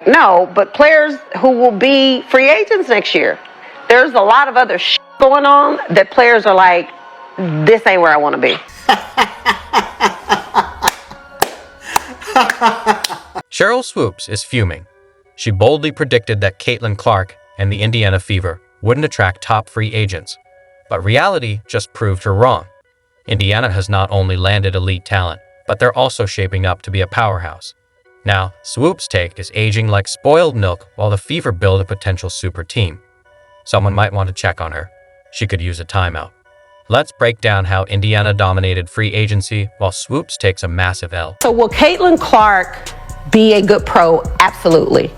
No, but players who will be free agents next year. There's a lot of other shit going on that players are like, this ain't where I want to be. Sheryl Swoopes is fuming. She boldly predicted that Caitlin Clark and the Indiana Fever wouldn't attract top free agents. But reality just proved her wrong. Indiana has not only landed elite talent, but they're also shaping up to be a powerhouse. Now, Swoopes' take is aging like spoiled milk while the Fever build a potential super team. Someone might want to check on her. She could use a timeout. Let's break down how Indiana dominated free agency while Swoopes takes a massive L. So will Caitlin Clark be a good pro? Absolutely.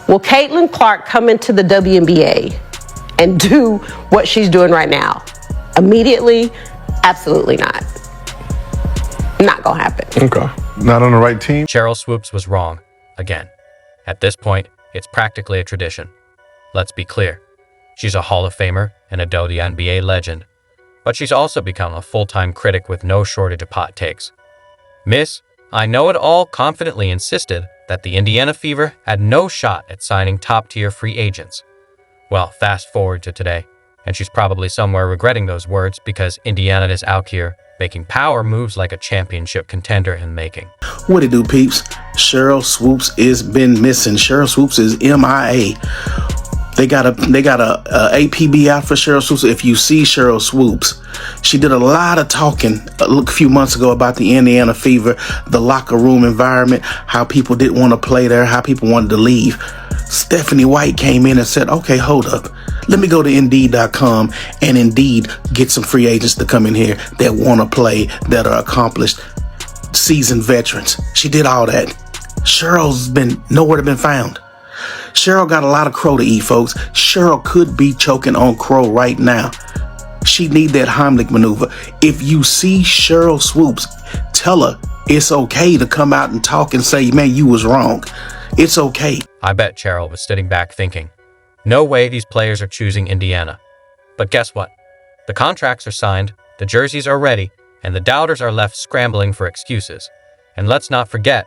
Will Caitlin Clark come into the WNBA and do what she's doing right now? Immediately? Absolutely not. Not gonna happen. Okay. Not on the right team? Sheryl Swoopes was wrong. Again. At this point, it's practically a tradition. Let's be clear. She's a Hall of Famer and a WNBA legend. But she's also become a full-time critic with no shortage of hot takes. Miss, I Know It All confidently insisted that the Indiana Fever had no shot at signing top-tier free agents. Well, fast forward to today, and she's probably somewhere regretting those words because Indiana is out here making power moves like a championship contender in making. What it do, peeps? Sheryl Swoopes is been missing. Sheryl Swoopes is MIA. They got a APB out for Sheryl Swoopes. If you see Sheryl Swoopes, she did a lot of talking a few months ago about the Indiana Fever, the locker room environment, how people didn't want to play there, how people wanted to leave. Stephanie White came in and said, okay, hold up. Let me go to Indeed.com and Indeed get some free agents to come in here that want to play, that are accomplished, seasoned veterans. She did all that. Cheryl's been nowhere to be found. Sheryl got a lot of crow to eat, folks. Sheryl could be choking on crow right now. She need that Heimlich maneuver. If you see Sheryl Swoopes, tell her it's okay to come out and talk and say, man, you was wrong. It's okay. I bet Sheryl was sitting back thinking, no way these players are choosing Indiana. But guess what? The contracts are signed, the jerseys are ready, and the doubters are left scrambling for excuses. And let's not forget,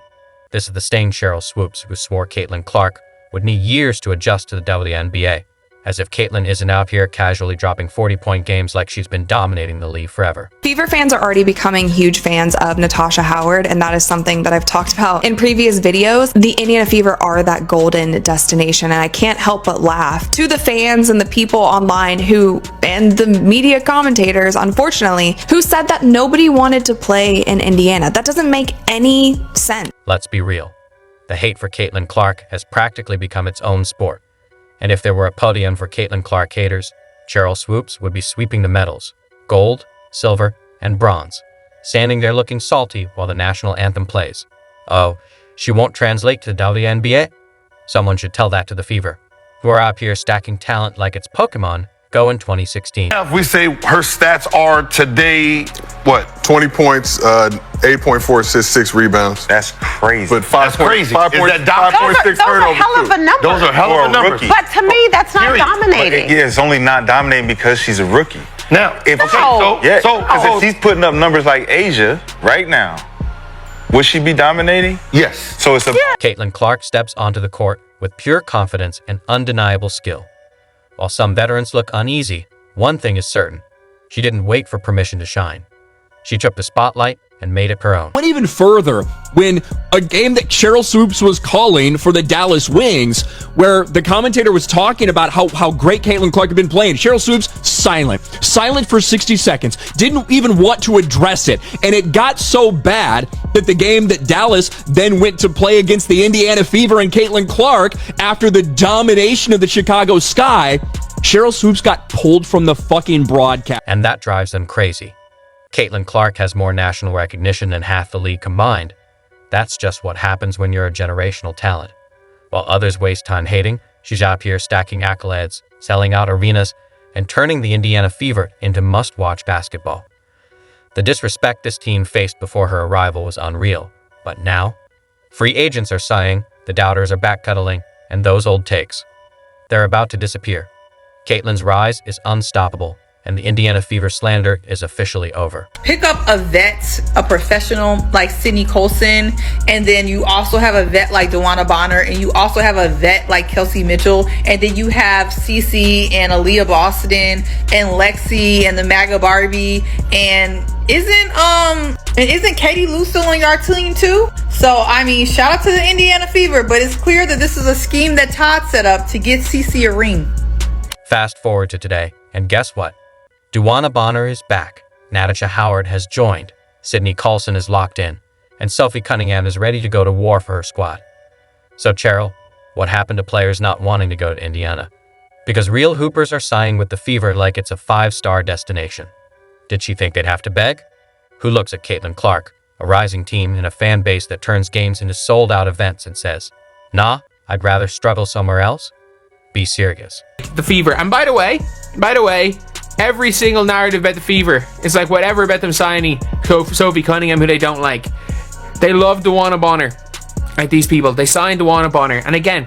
this is the same Sheryl Swoopes who swore Caitlin Clark would need years to adjust to the WNBA, as if Caitlin isn't out here casually dropping 40-point games like she's been dominating the league forever. Fever fans are already becoming huge fans of Natasha Howard, and that is something that I've talked about in previous videos. The Indiana Fever are that golden destination, and I can't help but laugh to the fans and the people online and the media commentators, unfortunately, who said that nobody wanted to play in Indiana. That doesn't make any sense. Let's be real. The hate for Caitlin Clark has practically become its own sport. And if there were a podium for Caitlin Clark haters, Sheryl Swoopes would be sweeping the medals, gold, silver, and bronze, standing there looking salty while the national anthem plays. Oh, she won't translate to the WNBA? Someone should tell that to the Fever, who are out here stacking talent like it's Pokemon Go in 2016. If we say her stats are today, what? 20 points, 8.4 assists, 6 rebounds. That's crazy. But 5.6 Those are hell of a numbers. Those are hell of a numbers. Rookie. But to me, that's not dominating. Yeah, it's only not dominating because she's a rookie. Now, if if she's putting up numbers like Asia right now, would she be dominating? Yes. So it's a Caitlin Clark steps onto the court with pure confidence and undeniable skill. While some veterans look uneasy, one thing is certain. She didn't wait for permission to shine. She took the spotlight and made it her own. Went even further when a game that Sheryl Swoopes was calling for the Dallas Wings, where the commentator was talking about how great Caitlin Clark had been playing. Sheryl Swoopes, silent for 60 seconds, didn't even want to address it. And it got so bad that the game that Dallas then went to play against the Indiana Fever and Caitlin Clark after the domination of the Chicago Sky, Sheryl Swoopes got pulled from the fucking broadcast. And that drives them crazy. Caitlin Clark has more national recognition than half the league combined. That's just what happens when you're a generational talent. While others waste time hating, she's out here stacking accolades, selling out arenas, and turning the Indiana Fever into must-watch basketball. The disrespect this team faced before her arrival was unreal, but now, free agents are sighing, the doubters are backpedaling, and those old takes, they're about to disappear. Caitlin's rise is unstoppable, and the Indiana Fever slander is officially over. Pick up a vet, a professional like Sydney Colson, and then you also have a vet like DeWanna Bonner, and you also have a vet like Kelsey Mitchell, and then you have Cece and Aaliyah Boston and Lexi and the MAGA Barbie, and isn't Katie Lou still on your team too? So I mean, shout out to the Indiana Fever, but it's clear that this is a scheme that Todd set up to get Cece a ring. Fast forward to today, and guess what? DeWanna Bonner is back, Natasha Howard has joined, Sydney Colson is locked in, and Sophie Cunningham is ready to go to war for her squad. So Sheryl, what happened to players not wanting to go to Indiana? Because real hoopers are signing with the Fever like it's a 5-star destination. Did she think they'd have to beg? Who looks at Caitlin Clark, a rising team in a fan base that turns games into sold-out events and says, "Nah, I'd rather struggle somewhere else"? Be serious. The Fever. And by the way, every single narrative about the Fever is like whatever about them signing Sophie Cunningham, who they don't like. They love DeWanna Bonner. Like, these people, they signed DeWanna Bonner. And again,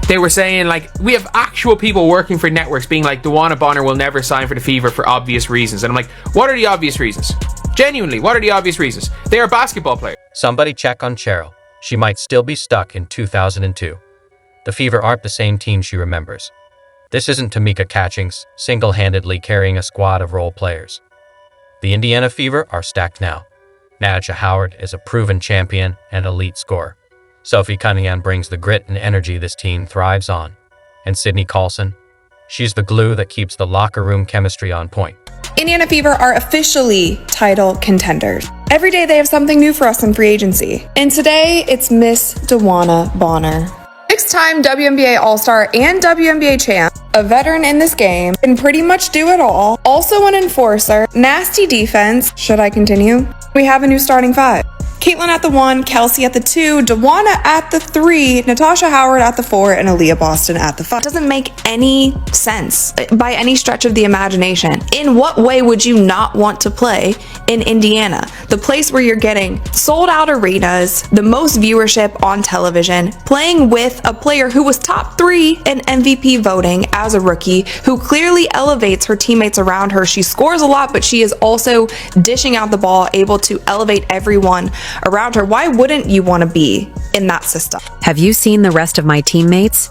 they were saying, like, we have actual people working for networks being like, DeWanna Bonner will never sign for the Fever for obvious reasons. And I'm like, what are the obvious reasons? Genuinely, what are the obvious reasons? They are basketball players. Somebody check on Sheryl. She might still be stuck in 2002. The Fever aren't the same team she remembers. This isn't Tamika Catchings single-handedly carrying a squad of role players. The Indiana Fever are stacked now. Natasha Howard is a proven champion and elite scorer. Sophie Cunningham brings the grit and energy this team thrives on. And Sydney Colson, she's the glue that keeps the locker room chemistry on point. Indiana Fever are officially title contenders. Every day they have something new for us in free agency. And today it's Miss DeWanna Bonner. 6-time WNBA All-Star and WNBA champ, a veteran in this game, can pretty much do it all. Also an enforcer, nasty defense. Should I continue? We have a new starting 5. Caitlin at the 1, Kelsey at the 2, DeWanna at the 3, Natasha Howard at the 4, and Aaliyah Boston at the 5. It doesn't make any sense by any stretch of the imagination. In what way would you not want to play in Indiana? The place where you're getting sold out arenas, the most viewership on television, playing with a player who was top 3 in MVP voting as a rookie, who clearly elevates her teammates around her. She scores a lot, but she is also dishing out the ball, able to elevate everyone around her. Why wouldn't you want to be in that system? Have you seen the rest of my teammates?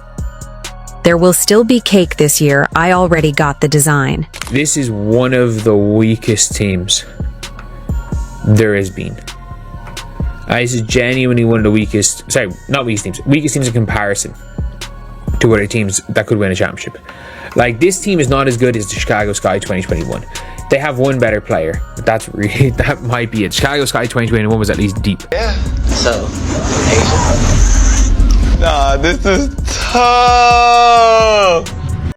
There will still be cake this year. I already got the design. This is one of the weakest teams there has been. This is genuinely one of the weakest, sorry, not weakest teams in comparison to other teams that could win a championship. Like, this team is not as good as the Chicago Sky 2021. They have one better player, but that might be it. Chicago Sky 2021 was at least deep. Yeah. So, Asia. Nah, this is tough.